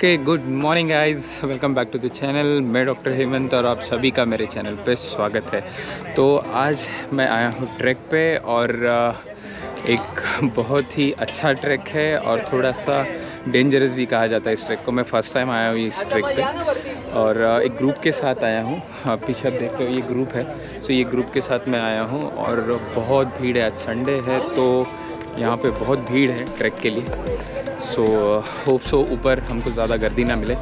Okay, good morning guys, welcome back to the channel. मैं doctor Hemant और आप सभी का मेरे चैनल पे स्वागत है। तो आज मैं आया हूँ ट्रैक पे और एक बहुत ही अच्छा ट्रैक है और थोड़ा सा डेंजरस भी कहा जाता है इस ट्रैक को। मैं फ़र्स्ट टाइम आया हूँ इस ट्रैक पे और एक ग्रुप के साथ आया हूँ। आप पीछे आप देख रहे हो ये ग्रुप है। सो ये ग्रुप के साथ मैं आया हूँ और बहुत भीड़ है। आज संडे है तो यहाँ पे बहुत भीड़ है ट्रैक के लिए। सो होप सो ऊपर हमको ज़्यादा गर्दी ना मिले।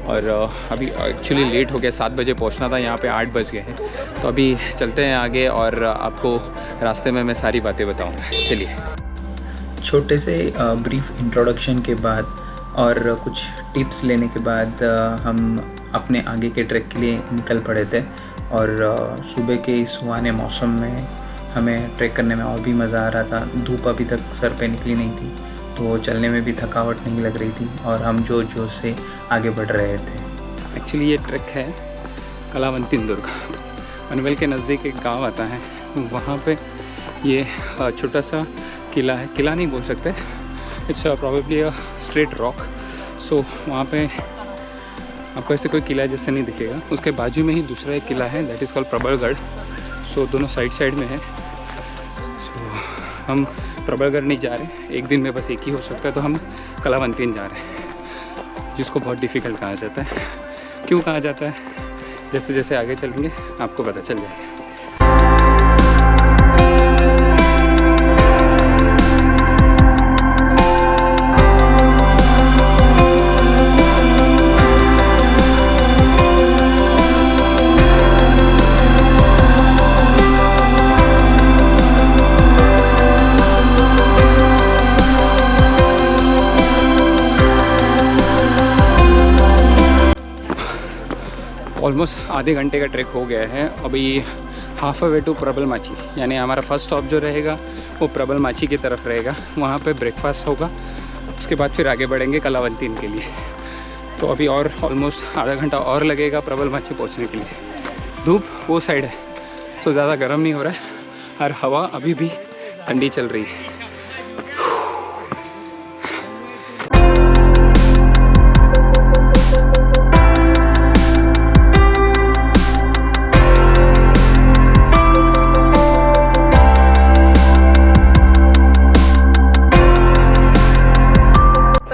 और अभी एक्चुअली लेट हो गया, 7 बजे पहुँचना था, यहाँ पे 8 बज गए हैं। तो अभी चलते हैं आगे और आपको रास्ते में मैं सारी बातें बताऊँगा। चलिए। छोटे से ब्रीफ इंट्रोडक्शन के बाद और कुछ टिप्स लेने के बाद हम अपने आगे के ट्रैक के लिए निकल पड़े थे। और सुबह के इस सुहाने मौसम में हमें ट्रैक करने में और भी मज़ा आ रहा था। धूप अभी तक सर पे निकली नहीं थी तो चलने में भी थकावट नहीं लग रही थी और हम जोश से आगे बढ़ रहे थे। एक्चुअली ये ट्रैक है कलावंतीन दुर्ग, पनवेल के नज़दीक एक गांव आता है। वहाँ पे ये छोटा सा किला है, किला नहीं बोल सकते, it's probably a straight rock. So वहाँ पे आपको ऐसे कोई किला जैसे नहीं दिखेगा। उसके बाजू में ही दूसरा एक किला है, दैट इज़ कॉल्ड प्रबलगढ़। सो दोनों साइड में है। सो हम प्रबलगढ़ नहीं जा रहे, एक दिन में बस एक ही हो सकता है, तो हम कलावंतीन जा रहे हैं, जिसको बहुत डिफ़िकल्ट कहा जाता है। क्यों कहा जाता है, जैसे जैसे आगे चलेंगे आपको पता चल जाएगा। ऑलमोस्ट आधे घंटे का ट्रैक हो गया है। अभी हाफ अ वे टू प्रबलमाची, यानी हमारा फर्स्ट स्टॉप जो रहेगा वो प्रबलमाची की तरफ रहेगा। वहाँ पे ब्रेकफास्ट होगा, उसके बाद फिर आगे बढ़ेंगे कलावंतीन के लिए। तो अभी और ऑलमोस्ट आधा घंटा और लगेगा प्रबलमाची पहुँचने के लिए। धूप वो साइड है, सो ज़्यादा गर्म नहीं हो रहा है और हवा अभी भी ठंडी चल रही है।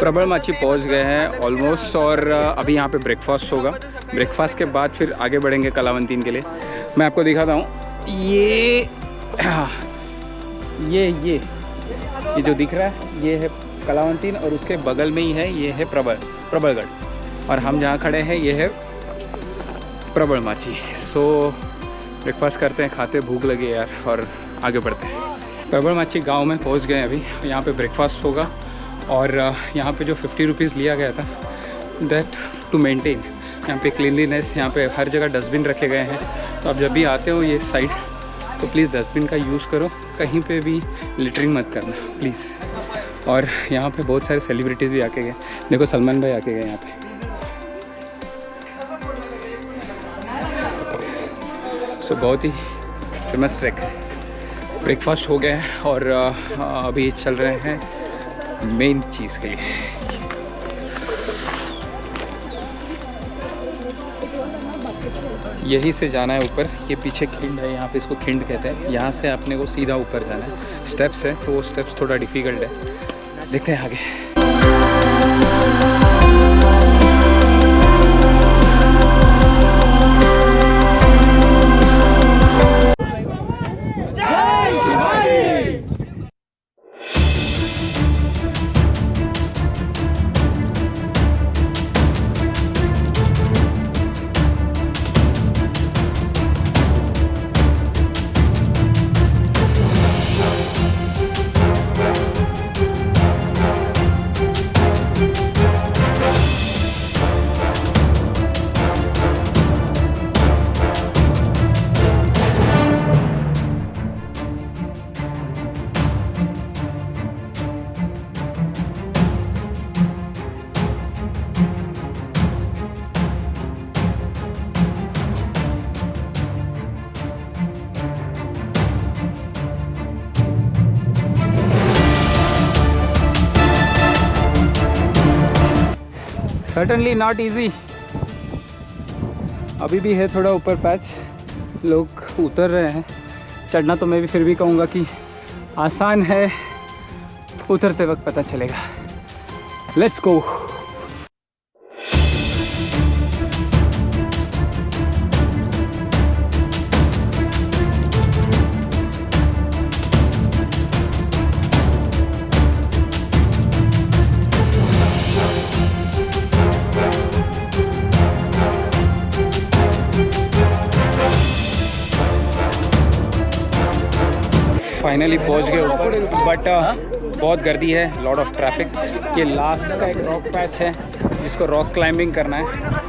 प्रबलमाची पहुंच गए हैं ऑलमोस्ट और अभी यहाँ पे ब्रेकफास्ट होगा। ब्रेकफास्ट के बाद फिर आगे बढ़ेंगे कलावंतीन के लिए। मैं आपको दिखाता हूँ, ये जो दिख रहा है ये है कलावंतीन और उसके बगल में ही है ये है प्रबलगढ़ और हम जहाँ खड़े हैं ये है प्रबलमाची। सो ब्रेकफास्ट करते हैं, खाते, भूख लगी यार, और आगे बढ़ते हैं। प्रबलमाची गाँव में पहुँच गए अभी। यहाँ पर ब्रेकफास्ट होगा और यहाँ पे जो 50 रुपीज़ लिया गया था दैट टू मेंटेन यहाँ पे क्लीनलीनेस, यहाँ पे हर जगह डस्टबिन रखे गए हैं। तो आप जब भी आते हो ये साइड तो प्लीज़ डस्टबिन का यूज़ करो, कहीं पे भी लिटरिंग मत करना प्लीज़। और यहाँ पे बहुत सारे सेलिब्रिटीज़ भी आके गए, देखो सलमान भाई आके गए यहाँ पे। सो बहुत ही फेमस ट्रैक है। ब्रेकफास्ट हो गया है और अभी चल रहे हैं मेन चीज़ के लिए। यहीं से जाना है ऊपर, ये पीछे खिंड है, यहाँ पे इसको खिंड कहते हैं। यहाँ से अपने को सीधा ऊपर जाना है। स्टेप्स है तो वो स्टेप्स थोड़ा डिफ़िकल्ट है, देखते हैं आगे। Certainly not easy. अभी भी है थोड़ा ऊपर पैच, लोग उतर रहे हैं। चढ़ना तो मैं भी फिर भी कहूँगा कि आसान है, उतरते वक्त पता चलेगा। Let's go. फाइनली पहुंच गए ऊपर, बट बहुत गर्दी है, लॉट ऑफ ट्रैफिक। ये लास्ट का एक रॉक पैच है जिसको रॉक क्लाइंबिंग करना है।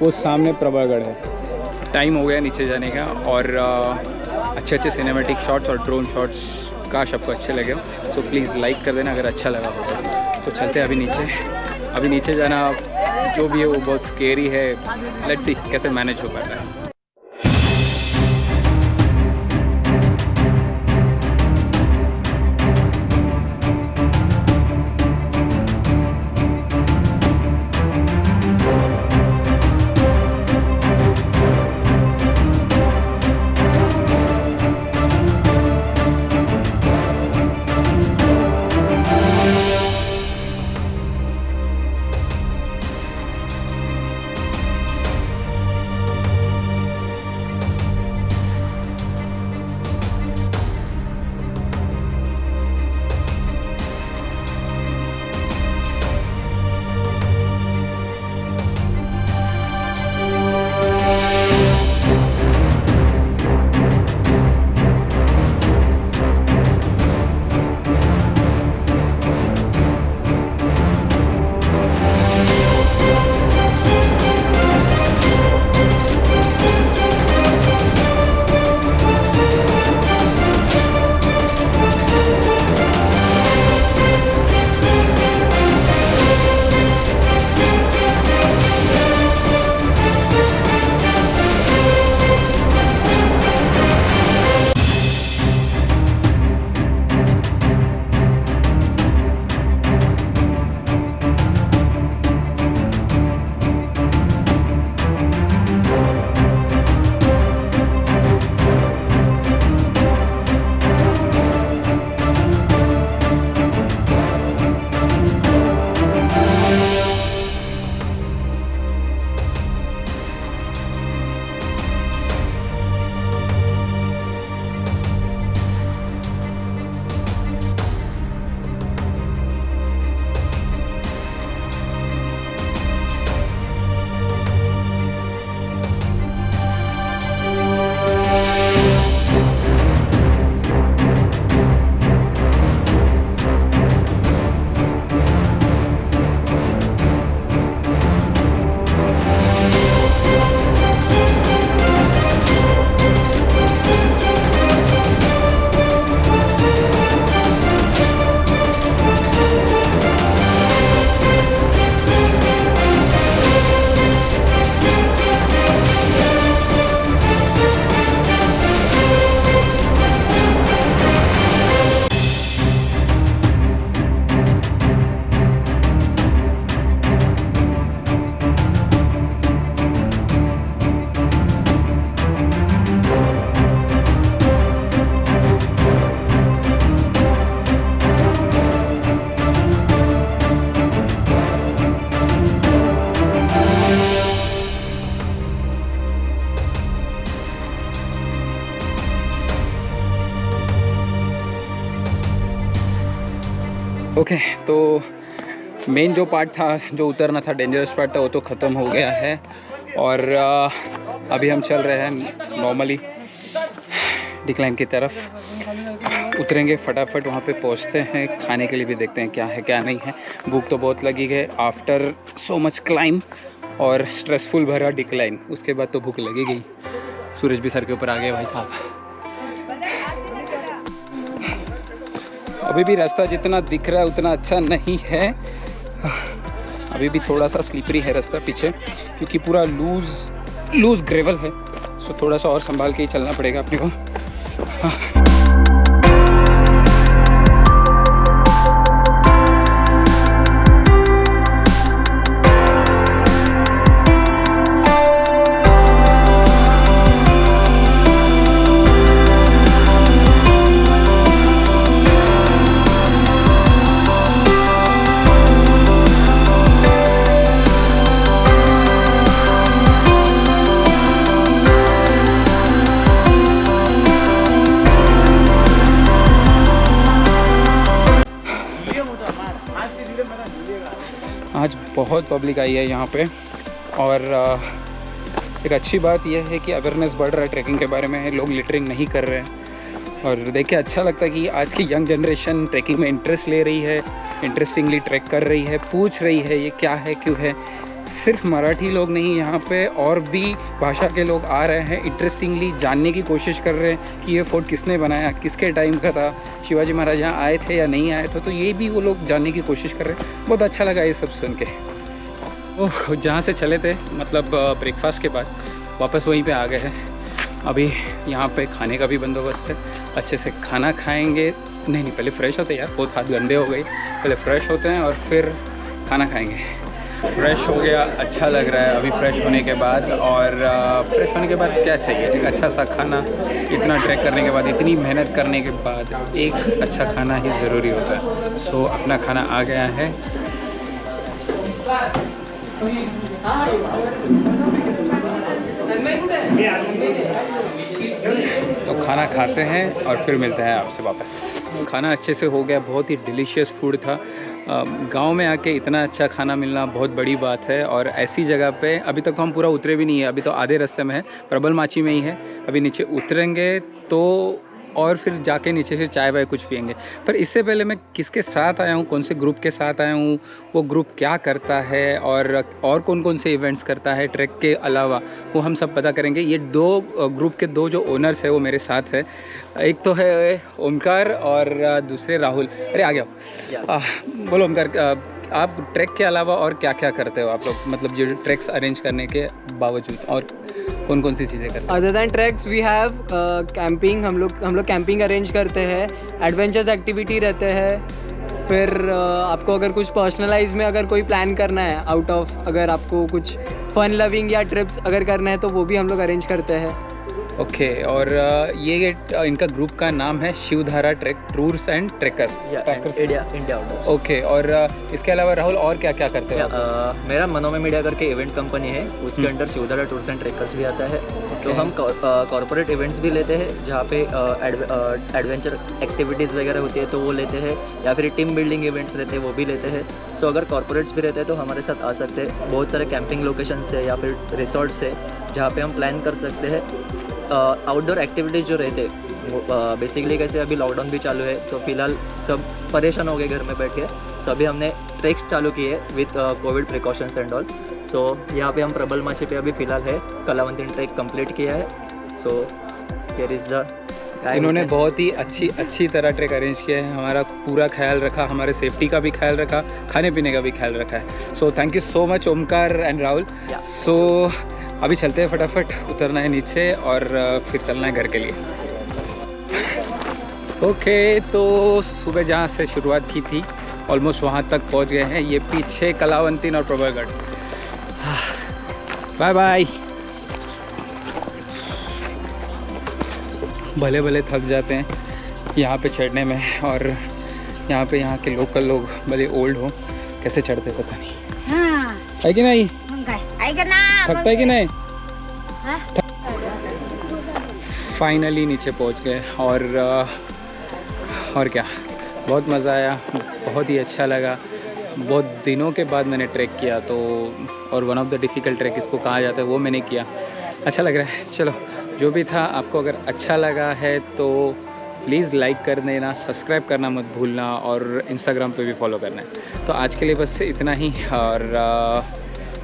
वो सामने प्रभागढ़ है। टाइम हो गया नीचे जाने का, और अच्छे अच्छे सिनेमैटिक शॉट्स और ड्रोन शॉट्स काश आपको अच्छे लगे हो। सो प्लीज़ लाइक कर देना अगर अच्छा लगा होगा। तो चलते हैं अभी नीचे। अभी नीचे जाना जो भी है वो बहुत स्केरी है। लेट्स सी कैसे मैनेज हो पाता है। ओके, तो मेन जो पार्ट था, जो उतरना था, डेंजरस पार्ट था, वो तो ख़त्म हो गया है। और अभी हम चल रहे हैं नॉर्मली डिक्लाइन की तरफ। उतरेंगे फटाफट, वहाँ पे पहुँचते हैं, खाने के लिए भी देखते हैं क्या है क्या नहीं है। भूख तो बहुत लगी है आफ्टर सो मच क्लाइम और स्ट्रेसफुल भरा डिक्लाइन, उसके बाद तो भूख लगेगी। सूरज भी सर के ऊपर आ गए भाई साहब। अभी भी रास्ता जितना दिख रहा है उतना अच्छा नहीं है, अभी भी थोड़ा सा स्लिपरी है रास्ता पीछे, क्योंकि पूरा लूज ग्रेवल है। सो थोड़ा सा और संभाल के ही चलना पड़ेगा अपने को। आज बहुत पब्लिक आई है यहाँ पे, और एक अच्छी बात यह है कि अवेयरनेस बढ़ रहा है ट्रैकिंग के बारे में, लोग लिटरिंग नहीं कर रहे हैं। और देख के अच्छा लगता है कि आज की यंग जनरेशन ट्रैकिंग में इंटरेस्ट ले रही है, इंटरेस्टिंगली ट्रैक कर रही है, पूछ रही है ये क्या है क्यों है। सिर्फ मराठी लोग नहीं, यहाँ पे और भी भाषा के लोग आ रहे हैं, इंटरेस्टिंगली जानने की कोशिश कर रहे हैं कि ये फोर्ट किसने बनाया, किसके टाइम का था, शिवाजी महाराज यहाँ आए थे या नहीं आए थे। तो ये भी वो लोग जानने की कोशिश कर रहे हैं। बहुत अच्छा लगा ये सब सुन के। ओह, जहाँ से चले थे, मतलब ब्रेकफास्ट के बाद वापस वहीं पे आ गए हैं। अभी यहाँ पे खाने का भी बंदोबस्त है, अच्छे से खाना खाएँगे। नहीं, पहले फ़्रेश होते यार, बहुत हाथ गंदे हो गए। पहले फ़्रेश होते हैं और फिर खाना खाएँगे। फ्रेश हो गया, अच्छा लग रहा है अभी फ्रेश होने के बाद। और फ्रेश होने के बाद क्या चाहिए, एक अच्छा सा खाना। इतना ट्रैक करने के बाद, इतनी मेहनत करने के बाद एक अच्छा खाना ही ज़रूरी होता है। सो अपना खाना आ गया है। तो खाना खाते हैं और फिर मिलते हैं आपसे वापस। खाना अच्छे से हो गया, बहुत ही डिलीशियस फूड था। गांव में आके इतना अच्छा खाना मिलना बहुत बड़ी बात है। और ऐसी जगह पे अभी तक तो हम पूरा उतरे भी नहीं है, अभी तो आधे रास्ते में है, प्रबलमाची में ही है। अभी नीचे उतरेंगे तो और फिर जाके नीचे से चाय वाय कुछ पियेंगे। पर इससे पहले मैं किसके साथ आया हूँ, कौन से ग्रुप के साथ आया हूँ, वो ग्रुप क्या करता है और कौन कौन से इवेंट्स करता है ट्रैक के अलावा, वो हम सब पता करेंगे। ये दो ग्रुप के दो जो ओनर्स है वो मेरे साथ है। एक तो है ओमकार और दूसरे राहुल। अरे आ गया। बोलो ओमकार, आप ट्रैक के अलावा और क्या क्या करते हो आप लोग, मतलब जो ट्रैक्स अरेंज करने के बावजूद और कौन कौन सी चीज़ें करते हैं? Other than treks we have camping. हम लोग कैंपिंग अरेंज करते हैं, एडवेंचर्स एक्टिविटी रहते हैं। फिर आपको अगर कुछ पर्सनलाइज में अगर कोई प्लान करना है आउट ऑफ, अगर आपको कुछ फन लविंग या ट्रिप्स अगर करना है तो वो भी हम लोग अरेंज करते हैं। ओके, और ये इनका ग्रुप का नाम है Shivdhara trek tours and trekkers India outdoors. Okay, और इसके अलावा राहुल और क्या क्या करते हो? मेरा मनोमय मीडिया करके इवेंट कंपनी है, उसके under Shivdhara tours and trekkers भी आता है। तो हम कॉर्पोरेट इवेंट्स भी लेते हैं, जहाँ पे एडवेंचर एक्टिविटीज़ वगैरह होती है तो वो लेते हैं, या फिर टीम बिल्डिंग इवेंट्स रहते हैं वो भी लेते हैं। सो अगर कॉर्पोरेट्स भी रहते हैं तो हमारे साथ आ सकते हैं। बहुत सारे कैंपिंग लोकेशंस है या फिर रिसोर्ट्स है जहाँ पे हम प्लान कर सकते हैं। आउटडोर एक्टिविटीज़ जो रहते हैं बेसिकली कैसे, अभी लॉकडाउन भी चालू है तो फिलहाल सब परेशान हो गए घर में बैठ के, सो अभी हमने ट्रैक्स चालू किए with Covid precautions and all. So यहाँ पे हम प्रबलमाची पे अभी फ़िलहाल है, कलावंती ट्रैक कंप्लीट किया है। सो हियर इज़ द इन्होंने बहुत ही अच्छी तरह ट्रैक अरेंज किया है, हमारा पूरा ख्याल रखा, हमारे सेफ्टी का भी ख्याल रखा, खाने पीने का भी ख्याल रखा है। So thank you so much Omkar and Rahul. So अभी चलते हैं, फटाफट उतरना है नीचे और फिर चलना है घर के लिए। ओके, तो सुबह जहाँ से शुरुआत की थी ऑलमोस्ट वहाँ तक पहुँच गए हैं। ये पीछे कलावंतीन और प्रबलगढ़। Bye bye. भले भले थक जाते हैं यहाँ पे चढ़ने में, और यहाँ के लोकल लोग भले ओल्ड हो कैसे चढ़ते पता नहीं। हाँ, है कि नहीं? थकता है कि नहीं? फाइनली नीचे पहुंच गए, और क्या बहुत मज़ा आया, बहुत ही अच्छा लगा। बहुत दिनों के बाद मैंने ट्रैक किया, तो और one of the difficult track इसको कहा जाता है, वो मैंने किया। अच्छा लग रहा है। चलो, जो भी था, आपको अगर अच्छा लगा है तो प्लीज़ लाइक कर देना, सब्सक्राइब करना मत भूलना और इंस्टाग्राम पे भी फॉलो करना है। तो आज के लिए बस इतना ही और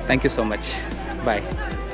thank you so much. Bye.